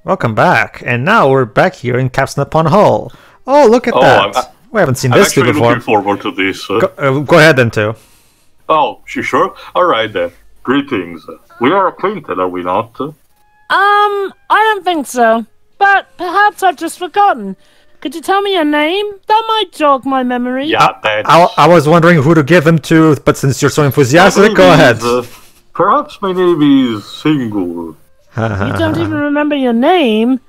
Welcome back, and now we're back here in Capstan upon Hull. Oh, look at that! We haven't seen this before. I'm actually looking forward to this. Go ahead then, too. Oh, sure? Alright then. Greetings. We are acquainted, are we not? I don't think so. But perhaps I've just forgotten. Could you tell me your name? That might jog my memory. Yeah, that's... I was wondering who to give him to, but since you're so enthusiastic, go ahead. Perhaps my name is Single. You don't even remember your name?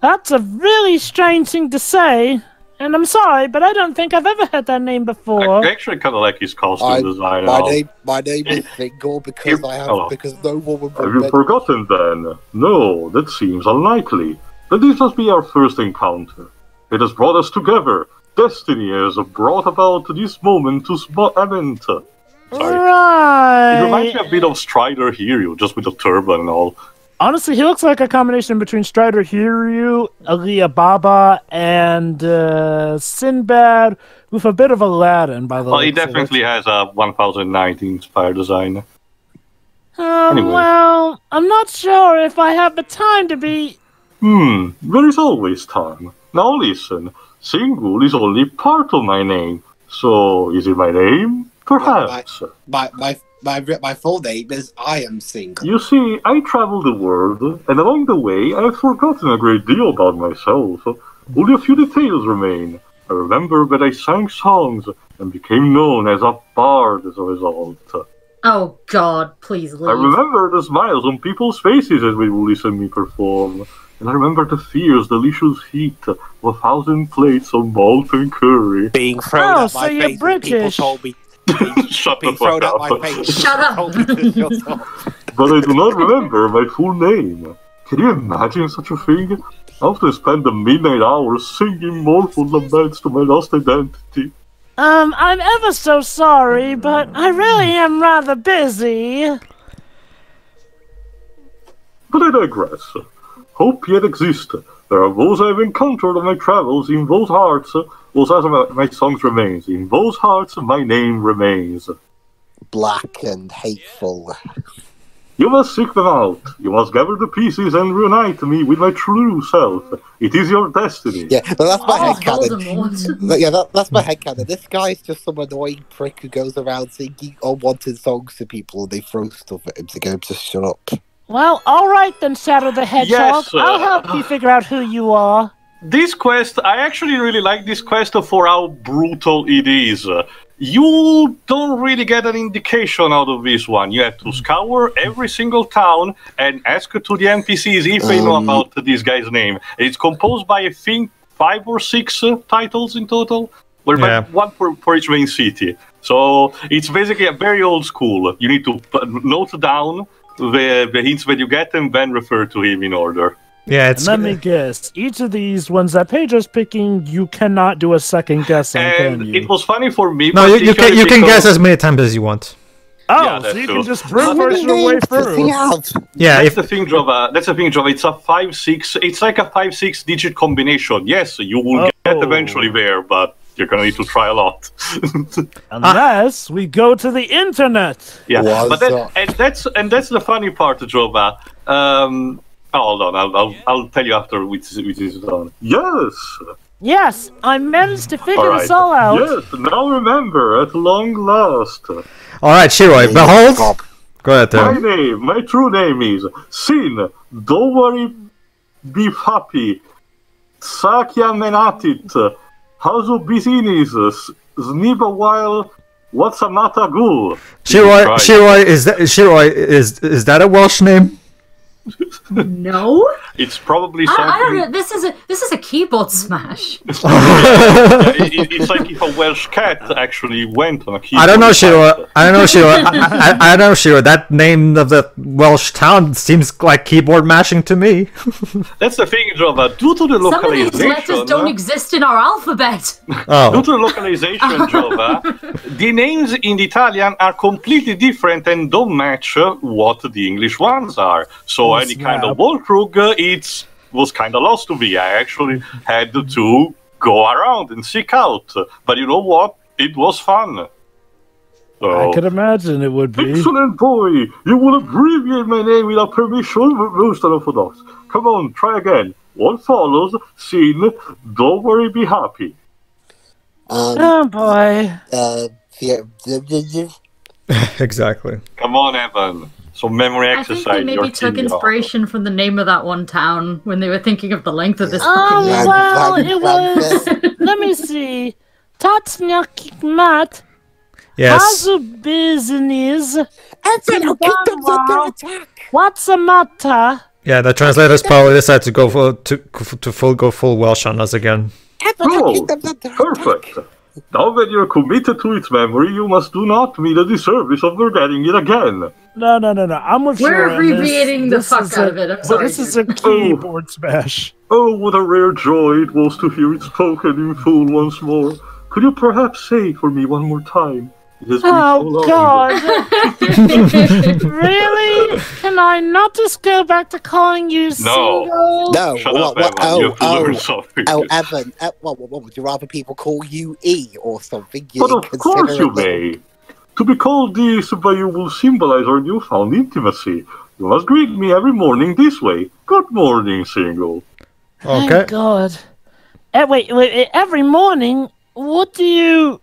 That's a really strange thing to say. And I'm sorry, but I don't think I've ever heard that name before. I actually kind of like his costume design. My name is Single because because no woman. Have you forgotten then? No, that seems unlikely. But this must be our first encounter. It has brought us together. Destiny has brought about this moment to event. Sorry. Right. It reminds me a bit of Strider Hero, just with the turban and all. Honestly, he looks like a combination between Strider Hiryu, Alibaba, and Sinbad, with a bit of Aladdin, by the way. Well, he definitely has a 1019 inspired design. Anyway. Well, I'm not sure if I have the time to be... There is always time. Now listen, Single is only part of my name. So, is it my name? Perhaps. My full name is I Am Single. You see, I travel the world, and along the way, I have forgotten a great deal about myself. Only a few details remain. I remember that I sang songs, and became known as a bard as a result. Oh God, please leave. I remember the smiles on people's faces as they would listen to me perform. And I remember the fierce, delicious heat of 1,000 plates of molten curry. Being thrown at my so you're face, British. People told me... Shut the thrown fuck at up. my face. Shut up. Told me to shut up. But I do not remember my full name. Can you imagine such a thing? I have to spend the midnight hours singing mournful laments to my lost identity. I'm ever so sorry, but I really am rather busy. But I digress. Hope yet exists. There are those I have encountered on my travels. In those hearts, those as my songs remains. In those hearts, my name remains. Black and hateful. You must seek them out. You must gather the pieces and reunite me with my true self. It is your destiny. Yeah, but that's my headcanon. Voldemort. Yeah, that's my headcanon. This guy's just some annoying prick who goes around singing unwanted songs to people and they throw stuff at him to get him to shut up. Well, alright then, Shadow the Hedgehog. Yes, I'll help you figure out who you are. This quest, I actually really like this quest for how brutal it is. You don't really get an indication out of this one. You have to scour every single town and ask to the NPCs if they know about this guy's name. It's composed by, I think, 5 or 6 titles in total. One for each main city. So it's basically a very old school. You need to note down the hints that you get and then refer to him in order. Yeah, it's. Let me guess. Each of these ones that Pedro's picking, you cannot do a second guess on, can you? It was funny for me. No, you can guess as many times as you want. Oh, Yeah, so you true. can just brute force your way through. Yeah, That's the thing, Java. That's the thing, Java. It's a 5-6. It's like a 5-6 digit combination. Yes, you will get eventually there, but you're gonna need to try a lot. Unless we go to the internet. Yeah, but that's the funny part, Jova. Hold on, I'll tell you after which is done. Yes. Yes, I managed to figure this all out. Yes, now remember, at long last. Alright, Shiroi, behold. Go ahead, My true name is Sin. Don't worry, be happy. Sakya Menatit. Hazu Business. Zniba while what's a Matagu. Shiroi, is that a Welsh name? No. It's probably something. I don't know. This is a keyboard smash. It's like if a Welsh cat actually went on a keyboard. I don't know, Shiro. I don't know, Shiro. That name of the Welsh town seems like keyboard mashing to me. That's the thing, Java. Due to the Some of localization, these letters don't exist in our alphabet. Oh. Due to the localization, Java, the names in the Italian are completely different and don't match what the English ones are. So any kind of Walkrug, it was kind of lost to me. I actually had to go around and seek out. But you know what? It was fun. So, I could imagine it would be. Excellent boy! You will abbreviate my name without permission, but most unorthodox. Come on, try again. One follows, seen, don't worry, be happy. Oh boy. Exactly. Come on, Evan. Some memory I exercise. think they maybe took inspiration from the name of that one town when they were thinking of the length of this fucking name. Well, it was. Let me see. Tatsnyak Mat. Yes. Hazu business. Evan, I'll keep them under attack. What's the matter? Yeah, the translators probably decided to go go full Welsh on us again. Evan, I'll Oh, keep them under perfect. attack. Now that you're committed to its memory, you must do not me the disservice of forgetting it again. No. I'm with We're Shiro on this. abbreviating the This fuck is out a- of it. I'm sorry. This is a keyboard smash. Oh, what a rare joy it was to hear it spoken in full once more. Could you perhaps say it for me one more time? It has been so Oh long. God! Really? Can I not just go back to calling you single? No, Shut up, Evan. You have to learn something. Evan, what would you rather people call you E or something? But of course you may. To be called this by you will symbolize our newfound intimacy. You must greet me every morning this way. Good morning, single. Okay. Thank God. Wait, every morning? What do you...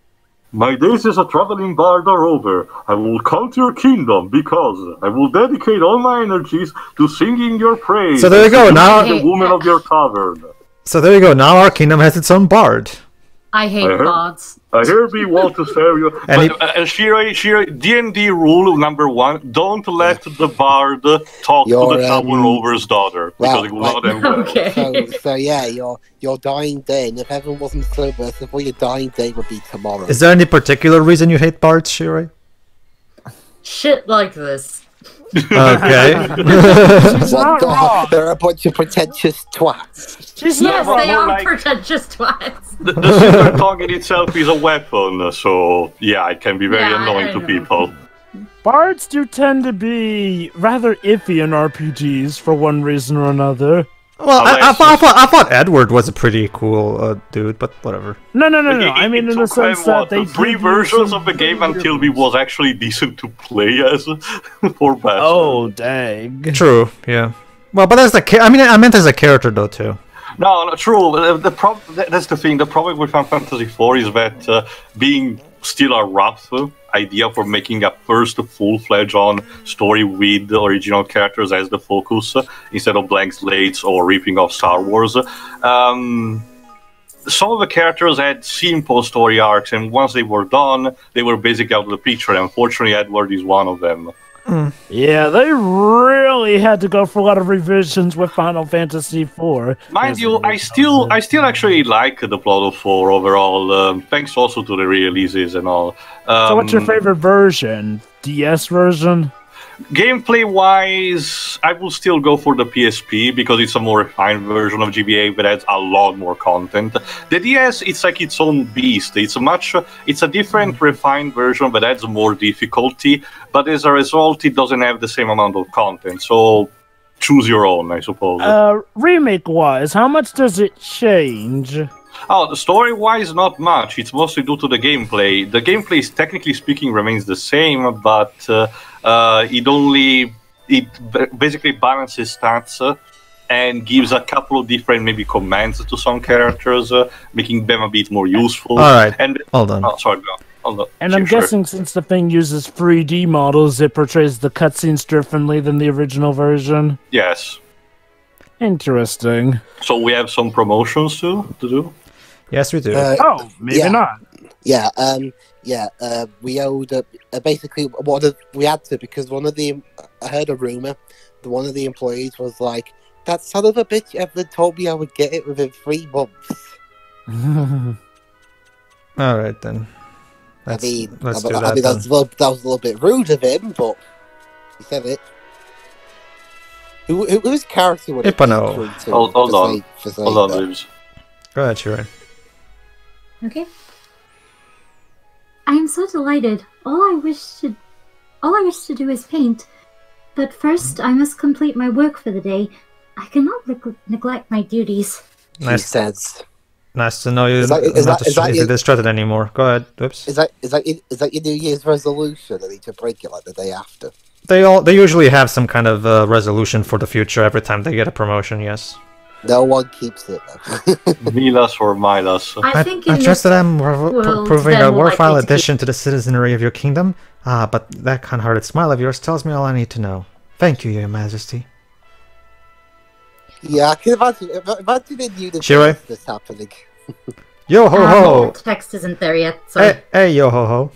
My days as a traveling bard are over. I will come to your kingdom because I will dedicate all my energies to singing your praise. So there you go, now- the woman of your tavern. So there you go. Now our kingdom has its own bard. I hate Uh-huh. bards. I hear me want to serve you. And But, Shiro, D&D rule number 1, don't let the bard talk to Your, the tavern over's daughter, because it will not end well. Okay. So yeah, your dying day, and if Evan wasn't so merciful, your dying day would be tomorrow. Is there any particular reason you hate bards, Shiroi? Shit like this. Okay. She's not wrong. They're a bunch of pretentious twats. She's Yes, not they wrong. are like- pretentious twats. The silver tongue in itself is a weapon, so yeah, it can be very Yeah, annoying I to know. people. Bards do tend to be rather iffy in RPGs for one reason or another. Well, I thought Edward was a pretty cool dude, but whatever. No. I mean, in the sense that they three give you versions some of the game weird- until we was actually decent to play as for best. Oh, dang. True. Yeah. Well, but that's I meant as a character though too. No, true. That's the thing. The problem with Final Fantasy IV is that being still a rough idea for making a first full-fledged on story with the original characters as the focus instead of blank slates or ripping off Star Wars. Some of the characters had simple story arcs, and once they were done, they were basically out of the picture. Unfortunately, Edward is one of them. Yeah, they really had to go for a lot of revisions with Final Fantasy IV. Mind you, I still actually like the plot of 4 overall. Thanks also to the re-releases and all. So what's your favorite version? DS version? Gameplay-wise, I will still go for the PSP because it's a more refined version of GBA that adds a lot more content. The DS, it's like its own beast. It's a different refined version that adds more difficulty, but as a result, it doesn't have the same amount of content. So choose your own, I suppose. Remake-wise, how much does it change? Oh, the story-wise, not much. It's mostly due to the gameplay. The gameplay, technically speaking, remains the same, but it basically balances stats and gives a couple of different maybe commands to some characters, making them a bit more useful. All right. And Hold on. oh, sorry, go. Hold on. And I'm Sure. guessing since the thing uses 3D models, it portrays the cutscenes differently than the original version. Yes. Interesting. So we have some promotions to do. Yes, we do. Oh, maybe yeah. not. We owed basically we had to because I heard a rumor that one of the employees was like, "That son of a bitch ever told me I would get it within 3 months." All right then. Let's do that. that was a little bit rude of him, but he said it. Whose character would it be? Ipano. Hold on. Hold on, Lives. Go ahead, Shirai. Okay. I am so delighted. All I wish to do is paint. But first, I must complete my work for the day. I cannot neglect my duties. He says. Nice to know you're Is that not your- distracted anymore. Go ahead. Oops. Is that your New Year's resolution? I need to break it like the day after. they usually have some kind of resolution for the future every time they get a promotion. Yes. No one keeps it. Milas or Milas. I think I in trust this that I'm world, proving they're a more worthwhile likely to addition to the citizenry of your kingdom. Ah, but that kind-hearted smile of yours tells me all I need to know. Thank you, Your Majesty. Yeah, I can imagine in Shiroi? universe this happening. Yo ho ho! The text isn't there yet, so Hey yo ho ho!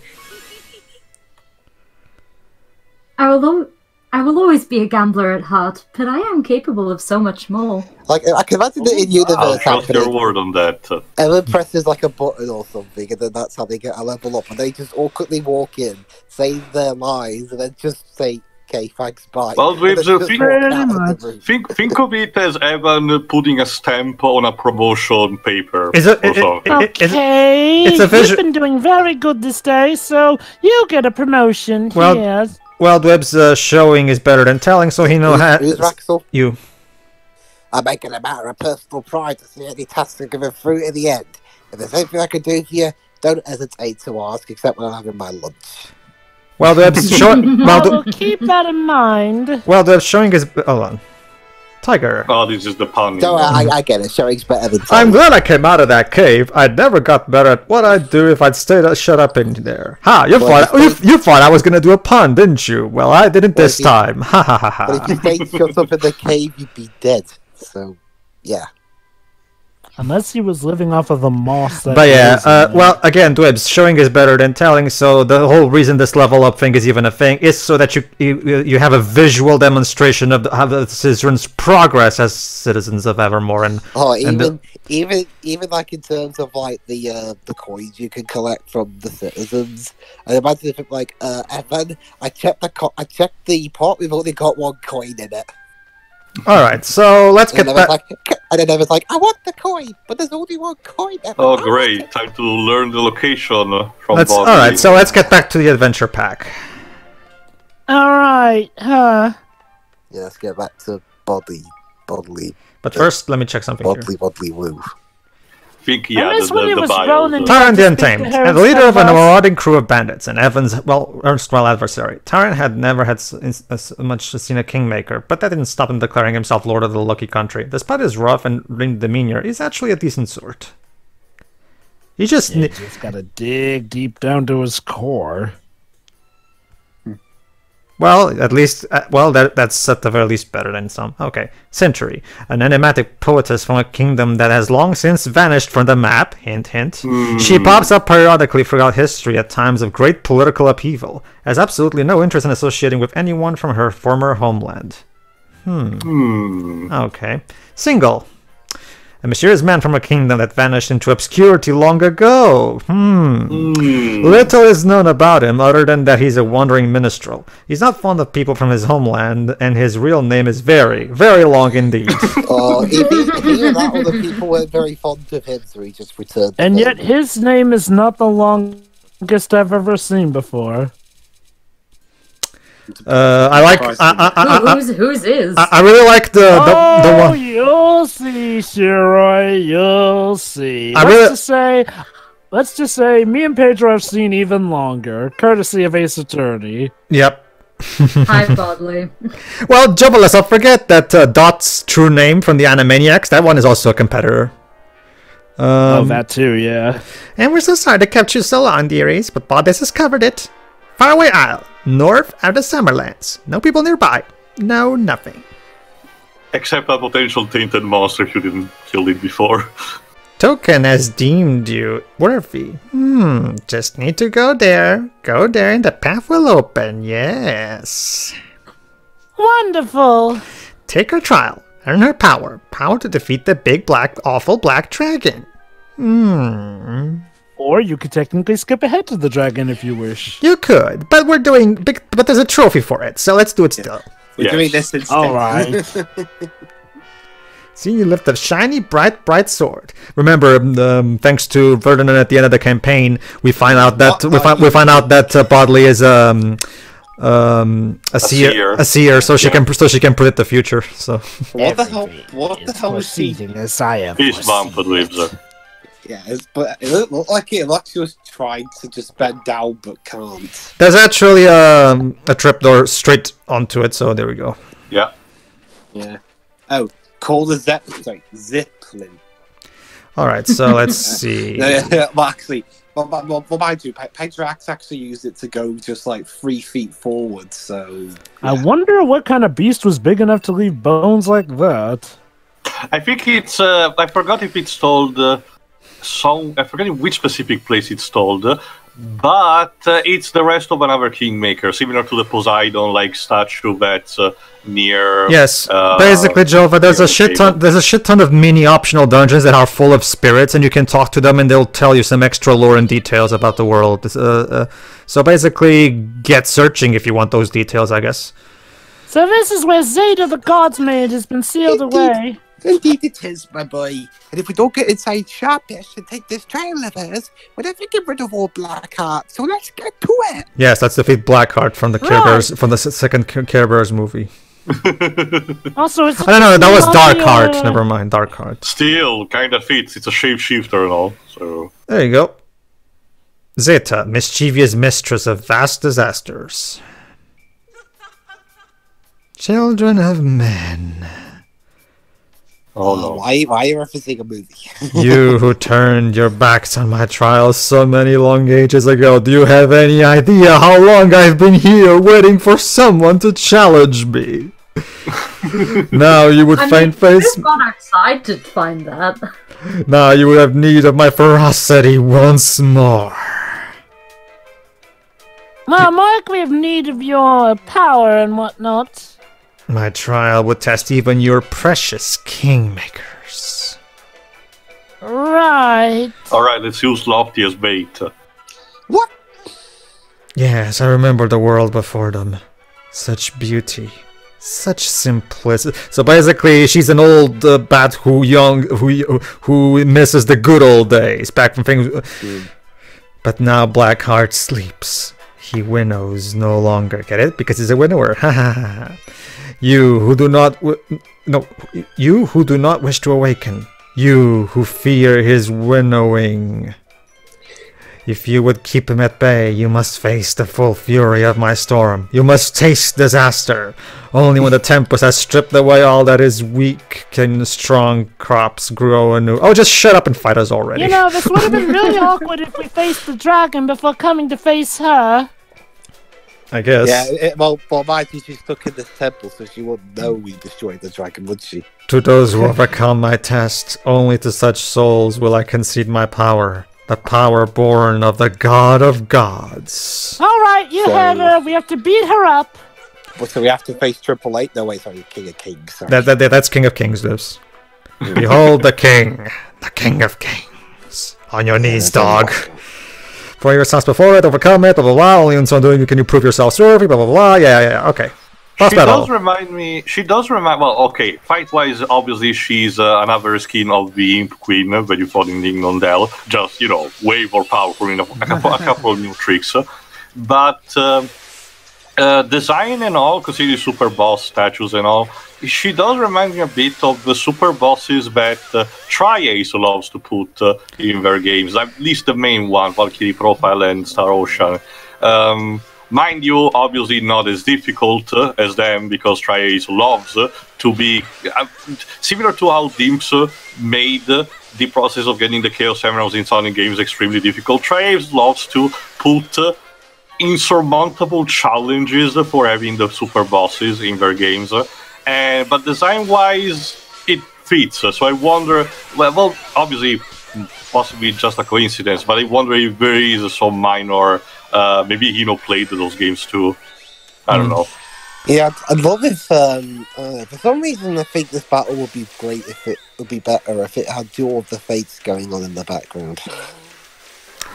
I will always be a gambler at heart, but I am capable of so much more. Like, I can imagine it in I'll universe trust your happening. word on that. Ellen presses like a button or something, and then that's how they get a level up. And they just awkwardly walk in, say their lies, and then just say, "Okay, thanks, bye." Well, And then Dwibs, just think- walk out of the room. Think of it as Evan putting a stamp on a promotion paper. Is it? or something. Okay, it's a you've visual- been doing very good this day, so you get a promotion. Well, Yes. Well, Dweb's showing is better than telling, so he knows how. Who's Raxel? You. I make it a matter of personal pride to see any task and give it through in the end. If there's anything I can do here, don't hesitate to ask, except when I'm having my lunch. Well, Dweb's showing. I will keep that in mind. Well, Dweb's showing is. Hold on. Tiger. Oh, this is the pun. So I get it. Showing's better than I'm telling. glad I came out of that cave. I never got better at what I'd do if I'd stayed shut up in there. Ha! You thought I was gonna do a pun, didn't you? Well, I didn't Well, this time. Ha ha ha But if you ha. stayed shut up in the cave, you'd be dead. So, yeah. Unless he was living off of the moss. That But yeah, grows in there. well, again, Dwebs, showing is better than telling. So the whole reason this level up thing is even a thing is so that you have a visual demonstration of how the citizens progress as citizens of Evermore. And Even like in terms of like the coins you can collect from the citizens. I imagine if it like Evan, I checked the pot. We've only got one coin in it. all right, so let's get And back. then Evan's like, I want the coin, but there's only one coin. Evan. Oh, I want great. it." Time to learn the location from All Bobby. right, so let's get back to the adventure pack. Alright, Yeah, let's get back to bodily, But first, let me check something here. bodily woo. Think, yeah, Unless the when he was bio. Ronin- Tyron the Just Untamed, speak to and the leader of a Harris marauding crew of bandits, and Evan's erstwhile adversary. Tyron had never had as much as seen a kingmaker, but that didn't stop him declaring himself lord of the lucky country. Despite his rough and rude demeanor, he's actually a decent sort. He just... you just gotta dig deep down to his core. Well, at least, that's at the very least better than some. Okay. Century, an enigmatic poetess from a kingdom that has long since vanished from the map, hint hint. She pops up periodically throughout history at times of great political upheaval, has absolutely no interest in associating with anyone from her former homeland. Okay. Single. A mysterious man from a kingdom that vanished into obscurity long ago. Little is known about him other than that he's a wandering minstrel. He's not fond of people from his homeland, and his real name is very, very long indeed. If he and that other people weren't very fond of him, so he just returned. And to yet them. his name is not the longest I've ever seen before. I like. Whose is? I really like the Oh, one. you'll see, Shiroi, you'll see. I Let's just say, me and Pedro have seen even longer, courtesy of Ace Attorney. Yep. Hi, Bodley. Well, Jubba, let's not forget that Dot's true name from the Animaniacs. That one is also a competitor. That too, yeah. And we're so sorry to kept you so long, dearies, but Baudes has covered it. Faraway Isle, north of the Summerlands. No people nearby. No, nothing. Except a potential tainted monster if you didn't kill it before. Token has deemed you worthy. Just need to go there. Go there and the path will open, yes. Wonderful! Take her trial. Earn her power. Power to defeat the big black, awful black dragon. Or you could technically skip ahead to the dragon if you wish. You could, but we're doing big, but there's a trophy for it, so let's do it still. We're doing this instead. Alright. See, you lift a shiny, bright sword. Remember, thanks to Ferdinand at the end of the campaign, we find out that we find out that Bodley is a seer, so she can predict the future. So What the hell? What the hell was he? Proceeding as I am. Peace bomb for lives. Yeah, but it looked like she was trying to just bend down but can't. There's actually a trapdoor straight onto it, so there we go. Yeah. Yeah. Oh, call the Zeppelin. Alright, so let's see. Well, actually, mind you, Pedro actually used it to go just like 3 feet forward, so... Yeah. I wonder what kind of beast was big enough to leave bones like that. I think it's... I forgot if it's told... I forget in which specific place it's told, but it's the rest of another Kingmaker, similar to the Poseidon-like statue that's near... Yes, basically, Jova, there's a shit ton of mini optional dungeons that are full of spirits, and you can talk to them, and they'll tell you some extra lore and details about the world. So basically, get searching if you want those details, I guess. So this is where Zeta, the God's Maid, has been sealed away. Indeed it is, my boy. And if we don't get inside Sharpish and take this trial of ours, we'll never get rid of all Blackheart. So let's get to it. Yes, that's defeat Blackheart from the Care Bears, from the second Care Bears movie. Also, it's I don't know, that was Darkheart. Never mind, Darkheart. Still, kind of fits. It's a shapeshifter and all, so... There you go. Zeta, mischievous mistress of vast disasters. Children of men. Oh no. Why are you referencing a movie? You who turned your backs on my trials so many long ages ago, do you have any idea how long I've been here waiting for someone to challenge me? Now you would find face... I've gone outside to find that. Now you would have need of my ferocity once more. Well, Mark, we have need of your power and whatnot. My trial would test even your precious kingmakers. Right. Alright, let's use Lofty as bait. What? Yes, I remember the world before them. Such beauty. Such simplicity. So basically, she's an old bat who misses the good old days back from things. But now Blackheart sleeps. He winnows no longer. Get it? Because he's a winnower. Ha ha ha. You who do not you who do not wish to awaken. You who fear his winnowing. If you would keep him at bay, you must face the full fury of my storm. You must taste disaster. Only when the tempest has stripped away all that is weak can strong crops grow anew. Oh, just shut up and fight us already. You know, this would have been really awkward if we faced the dragon before coming to face her. I guess. Yeah, well, mind you, she's stuck in this temple, so she wouldn't know we destroyed the dragon, would she? To those who overcome my test, only to such souls will I concede my power. The power born of the God of Gods. Alright, you heard her. We have to beat her up. Well, so we have to face Triple Eight? No, wait, sorry, King of Kings. Sorry. That's King of Kings, lives. Behold the King of Kings. On your knees, dog. For your sons before it, overcome it, blah blah blah. Only in so doing can you prove yourself worthy, blah blah blah. Yeah, okay. She does remind me. Well, okay. Fight-wise, obviously, she's another skin of the Imp Queen when you fought in Dingdondel. Just way more powerful in a couple of new tricks. But design and all, considering super boss statues and all, she does remind me a bit of the super bosses that Tri-Ace loves to put in their games. At least the main one, Valkyrie Profile and Star Ocean. Mind you, obviously not as difficult as them, because Tri-Ace loves to be similar to how Dimps made the process of getting the Chaos Emeralds in Sonic games extremely difficult. Tri-Ace loves to put insurmountable challenges for having the super bosses in their games, but design-wise, it fits. So I wonder, well, obviously, possibly just a coincidence, but I wonder if there is some minor. Maybe played those games too. I don't know. Yeah, I'd love if, for some reason I think this battle would be great if it would be better if it had Duel of the Fates going on in the background.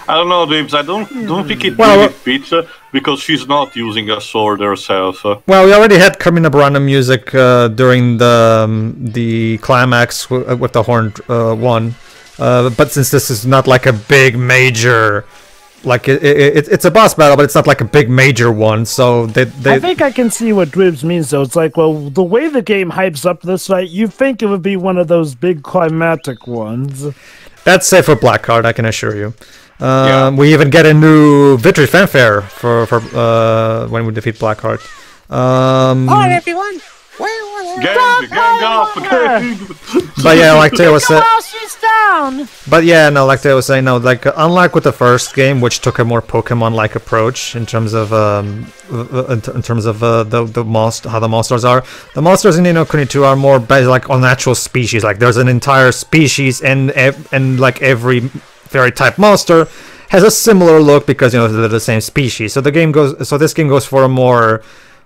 I don't know, Dibs. I don't think it really fits because she's not using a sword herself. Well, we already had Carmina Burana music during the climax with the horned one, but since this is not like a big major. Like it's a boss battle, but it's not like a big major one. So they I think I can see what Dwibs means though. It's like, well, the way the game hypes up this fight, you think it would be one of those big climatic ones. That's safe for black card, I can assure you. We even get a new victory fanfare for when we defeat black card. Hi everyone! Gang up! But yeah, like Taylor was saying, she's down! but yeah, no, like Taylor was saying, no, like unlike with the first game, which took a more Pokemon-like approach in terms of the monster, how the monsters are. The monsters in Ni no Kuni 2 are more based like on actual species. Like there's an entire species, and like every fairy type monster has a similar look because they're the same species. So this game goes for a more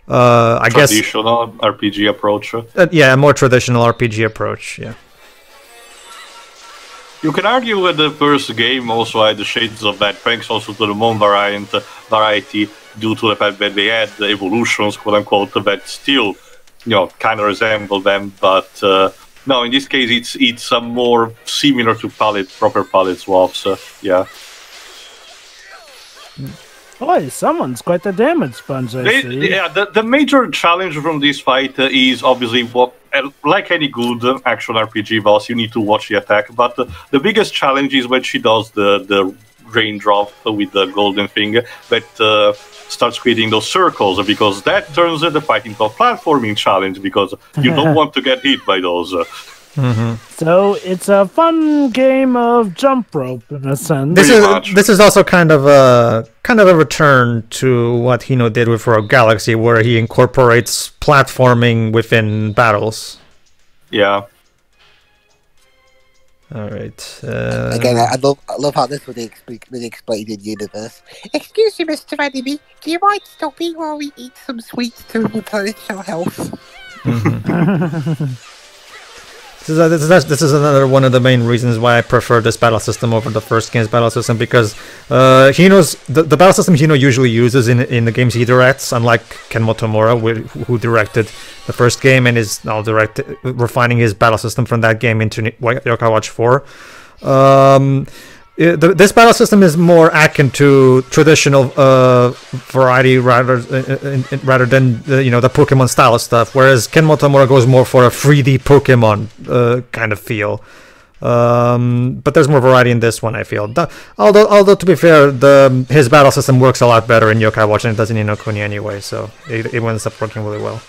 I guess traditional RPG approach. Yeah, a more traditional RPG approach. Yeah. You can argue that the first game also had the shades of that, thanks also to the Mon variety, due to the fact that they had the evolutions, quote unquote, that still, kind of resemble them. But no, in this case, it's a more similar to proper palette swaps. Yeah. Boy, someone's quite the damage sponge, I see. Yeah, the major challenge from this fight is obviously like any good action RPG boss, you need to watch the attack. But the biggest challenge is when she does the raindrop with the golden thing that starts creating those circles, because that turns the fight into a platforming challenge because you don't want to get hit by those. So it's a fun game of jump rope in a sense. This is also kind of a return to what Hino did with Rogue Galaxy, where he incorporates platforming within battles. Yeah. All right. Again, I love how this was explained in universe. Excuse me, Mr. Enemy. Do you mind stopping while we eat some sweets to replenish our health? This is another one of the main reasons why I prefer this battle system over the first game's battle system, because Hino's the battle system Hino usually uses in the games he directs, unlike Ken Motomura, who directed the first game and is now refining his battle system from that game into Yokai Watch 4. This battle system is more akin to traditional variety rather than the Pokemon style stuff, whereas Ken Motomura goes more for a 3D Pokemon kind of feel. But there's more variety in this one, I feel. Although to be fair, his battle system works a lot better in Yokai Watch than it does in Ni no Kuni anyway, so it ends up working really well.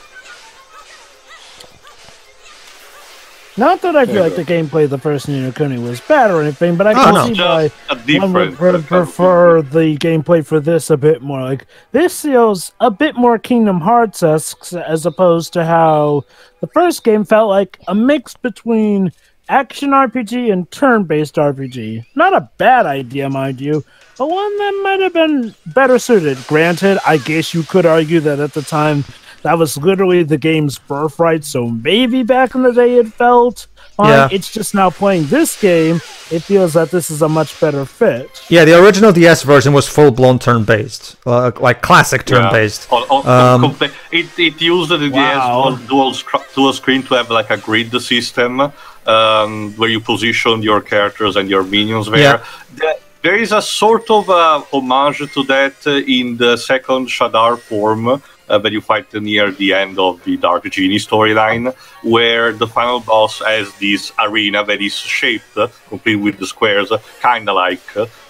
Not that I feel like the gameplay of the first Ni no Kuni was bad or anything, but I can see why one would prefer the gameplay for this a bit more. Like, this feels a bit more Kingdom Hearts-esque as opposed to how the first game felt like a mix between action RPG and turn-based RPG. Not a bad idea, mind you, but one that might have been better suited. Granted, I guess you could argue that at the time that was literally the game's birthright, so maybe back in the day it felt fine. Yeah. It's just now playing this game, it feels that this is a much better fit. Yeah, the original DS version was full-blown turn-based, like classic turn-based. Yeah. It used the DS dual screen to have like a grid system where you position your characters and your minions there. Yeah. There is a sort of homage to that in the second Shadar form, that you fight near the end of the Dark Genie storyline, where the final boss has this arena that is shaped, complete with the squares, kind of like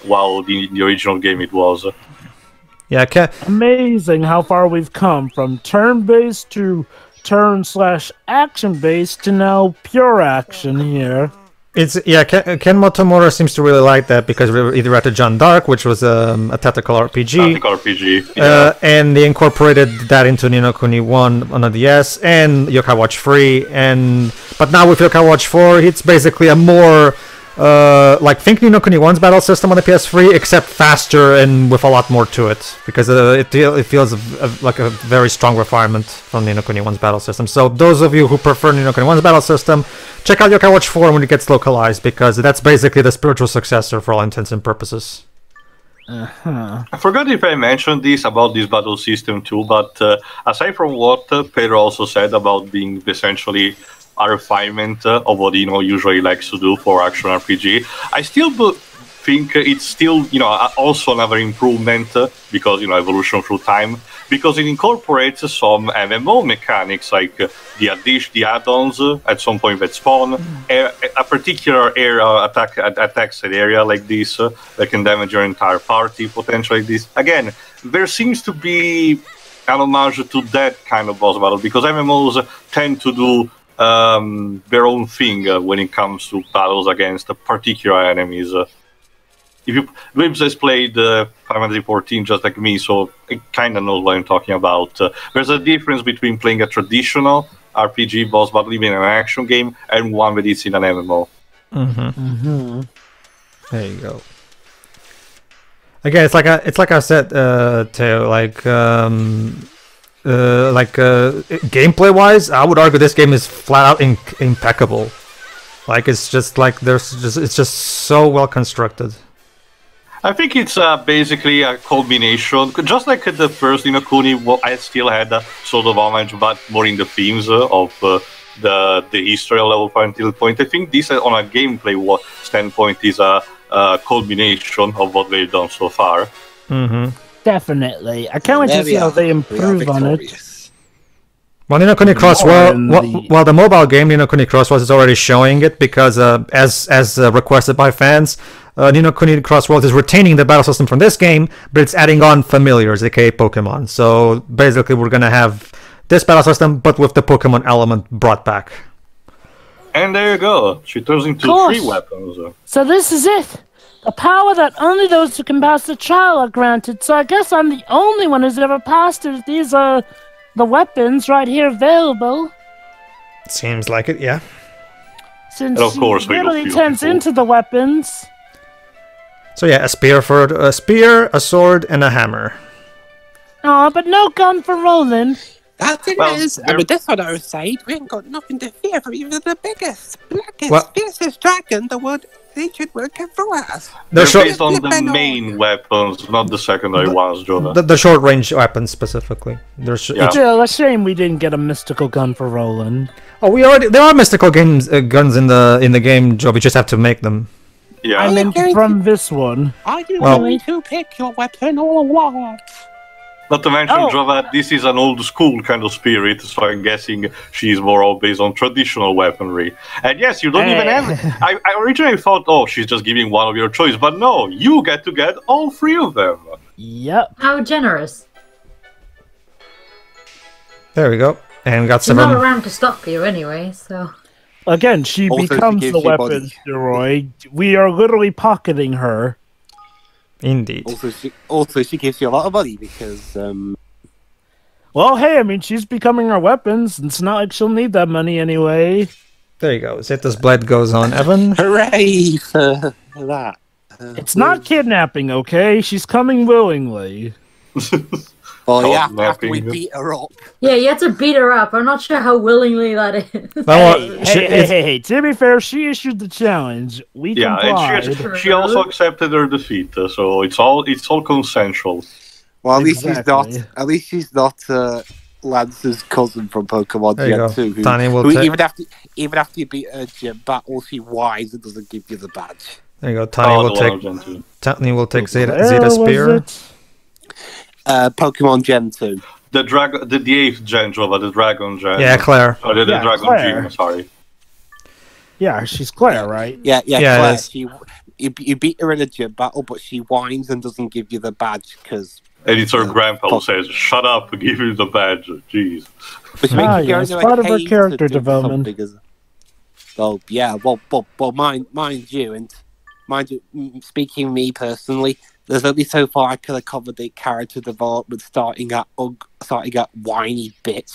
while in the original game it was. Yeah, amazing how far we've come from turn-based to turn/action-based to now pure action here. Ken Motomura seems to really like that because he directed Jeanne d'Arc, which was a tactical RPG. Yeah. And they incorporated that into Ni no Kuni 1 on the DS and Yokai Watch 3. But now with Yokai Watch 4, it's basically a more think Ni no Kuni 1's battle system on the PS3, except faster and with a lot more to it, because it feels like a very strong refinement from Ni no Kuni 1's battle system. So those of you who prefer Ni no Kuni 1's battle system, check out Yokai Watch 4 when it gets localized, because that's basically the spiritual successor for all intents and purposes. I forgot if I mentioned this about this battle system too, but aside from what Pedro also said about being essentially a refinement of what usually likes to do for action RPG, I still think it's still, also another improvement because, evolution through time, because it incorporates some MMO mechanics like the add-ons at some point that spawn, a particular area attacks an area like this that can damage your entire party, potentially like this. Again, there seems to be an homage to that kind of boss battle because MMOs tend to do their own thing when it comes to battles against particular enemies. Wibbs has played Final Fantasy XIV just like me, so he kind of knows what I'm talking about. There's a difference between playing a traditional RPG boss battle, even in an action game, and one that is in an MMO. There you go. Again, it's like I said, Teo, gameplay wise, I would argue this game is flat out impeccable. Like it's just so well constructed. I think it's basically a combination, just like the first Kuni. I still had a sort of homage, but more in the themes of the history level until point. I think this, on a gameplay standpoint, is a culmination of what they've done so far. Definitely. I can't wait to see how they improve on it. Well, Ni no Kuni Cross, the mobile game Ni no Kuni Cross is already showing it because, as requested by fans, Ni no Kuni Cross World is retaining the battle system from this game, but it's adding on familiars, aka Pokemon. So basically, we're gonna have this battle system, but with the Pokemon element brought back. And there you go. She turns into 3 weapons. So this is it. A power that only those who can pass the trial are granted. So I guess I'm the only one who's ever passed it. These are the weapons right here available. Seems like it, yeah. Since and of course, she really turns into the weapons. So yeah, a spear, a sword, and a hammer. Oh, but no gun for Roland. That's it is. I mean, that's on our side. We ain't got nothing to fear from even the biggest, blackest, fiercest dragon the world ancient world can throw at us. They're based on the main weapons, not the secondary ones, Jova. The short range weapons specifically. It's a shame we didn't get a mystical gun for Roland. Oh, there are mystical guns in the game, Joe. We just have to make them. Yeah. I meant from this one. Are you going to pick your weapon or what? Not to mention, Jova, this is an old school kind of spirit, so I'm guessing she's more based on traditional weaponry. And yes, you don't even have... I originally thought, she's just giving one of your choice, but no, you get to get all 3 of them. Yep. How generous. There we go. And we got She's not around to stop you anyway, so... Again, she becomes the weapon, Roy. We are literally pocketing her. Indeed. Also, she gives you a lot of money because, Well, hey, I mean, she's becoming our weapons, and it's not like she'll need that money anyway. There you go. Zeta's blade goes on, Evan. Hooray for that. It's not kidnapping, okay? She's coming willingly. Well, yeah, after we beat her up. Yeah, you have to beat her up. I'm not sure how willingly that is. Hey, to be fair, she issued the challenge. We complied. And she also accepted her defeat, so it's all consensual. Well, at least she's not Lance's cousin from Pokemon Gen 2. Who even after you beat her gym battle, she whines and doesn't give you the badge. There you go. Tiny will take Zeta Spear. Pokemon Gen 2. The 8th Gen, Jova, the Dragon Gen. Yeah, Claire. The Dragon Claire. Gym, sorry. Yeah, she's Claire, right? Yeah, Claire. You beat her in a gym battle, but she whines and doesn't give you the badge because... And it's her grandpa who says, "Shut up, give you the badge." Jeez. It's part of her character development. Well, yeah, well, mind you, speaking me personally, there's only so far I can accommodate character development starting at whiny bitch.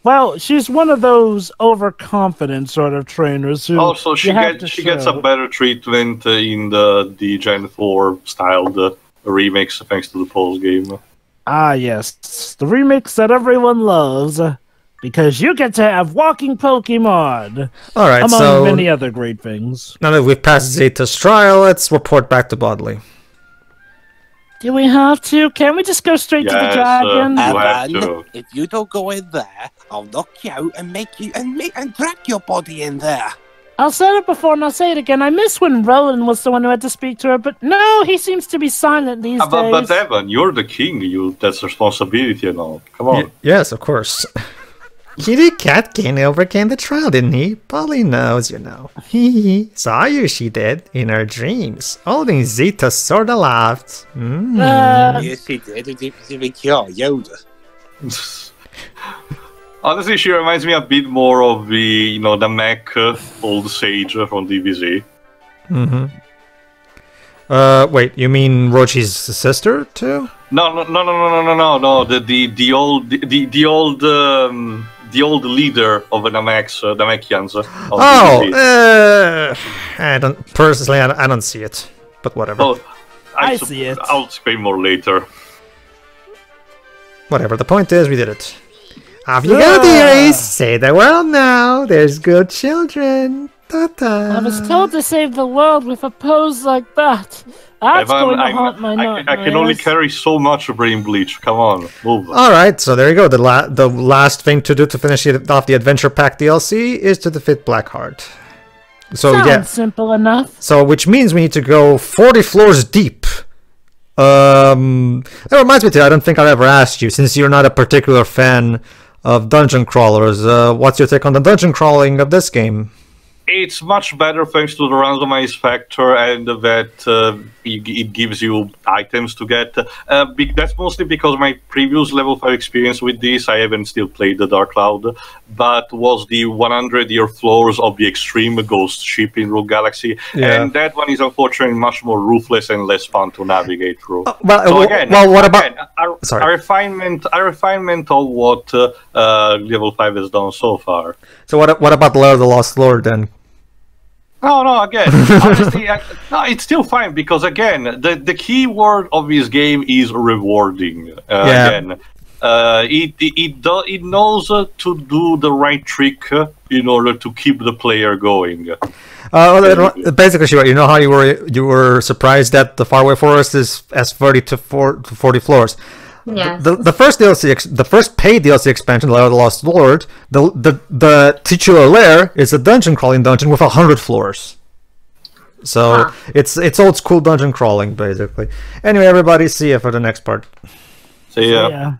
Well, she's one of those overconfident sort of trainers who... Also, she gets a better treatment in the Gen 4 styled remakes thanks to the Pulse game. Ah, yes. The remakes that everyone loves. Because you get to have walking Pokemon. Alright, among many other great things. Now that we've passed Zeta's trial, let's report back to Bodley. Do we have to? Can't we just go straight to the dragon? If you don't go in there, I'll knock you out and make you and drag your body in there. I'll say it before and I'll say it again. I miss when Roland was the one who had to speak to her, but no, he seems to be silent these days. But Evan, you're the king. That's responsibility and all. Come on. Yes, of course. Kitty Cat King overcame the trial, didn't he? Polly knows, you know. Saw you, she did, in her dreams. Holding Zeta sorta laughed. Yes, she did. It was even cure Yoda. Honestly, she reminds me a bit more of the, the mech old sage from DBZ. Wait, you mean Rochi's sister too? No. The old leader of the Namekians. I don't see it, but whatever. Oh, I see it. I'll explain more later. Whatever. The point is, we did it. Off you go, dearies! Save the world now! There's good children! Ta-ta! I was told to save the world with a pose like that. That's going to haunt my nightmares. I can only carry so much brain bleach. Come on, move. Alright, so there you go. The last thing to do to finish off the Adventure Pack DLC is to defeat Blackheart. So, Sounds simple enough. So, which means we need to go 40 floors deep. That reminds me, I don't think I've ever asked you, since you're not a particular fan of dungeon crawlers, what's your take on the dungeon crawling of this game? It's much better thanks to the randomized factor and that it gives you items to get. That's mostly because my previous level 5 experience with this, I haven't still played the Dark Cloud, but was the 100-year floors of the Extreme Ghost ship in Rogue Galaxy. Yeah. And that one is unfortunately much more ruthless and less fun to navigate through. What about a refinement of what level 5 has done so far. So what about Lair of the Lost Lord then? No, again, honestly, it's still fine because, again, the key word of this game is rewarding. Again, it knows to do the right trick in order to keep the player going. Basically, sure. You know how you were surprised that the Faraway Forest is as 30 to 40 floors. Yeah. The first DLC, the first paid DLC expansion, Lair of the Lost Lord, the titular lair is a dungeon crawling dungeon with 100 floors. So it's old school dungeon crawling basically. Anyway, everybody, see ya for the next part. See ya.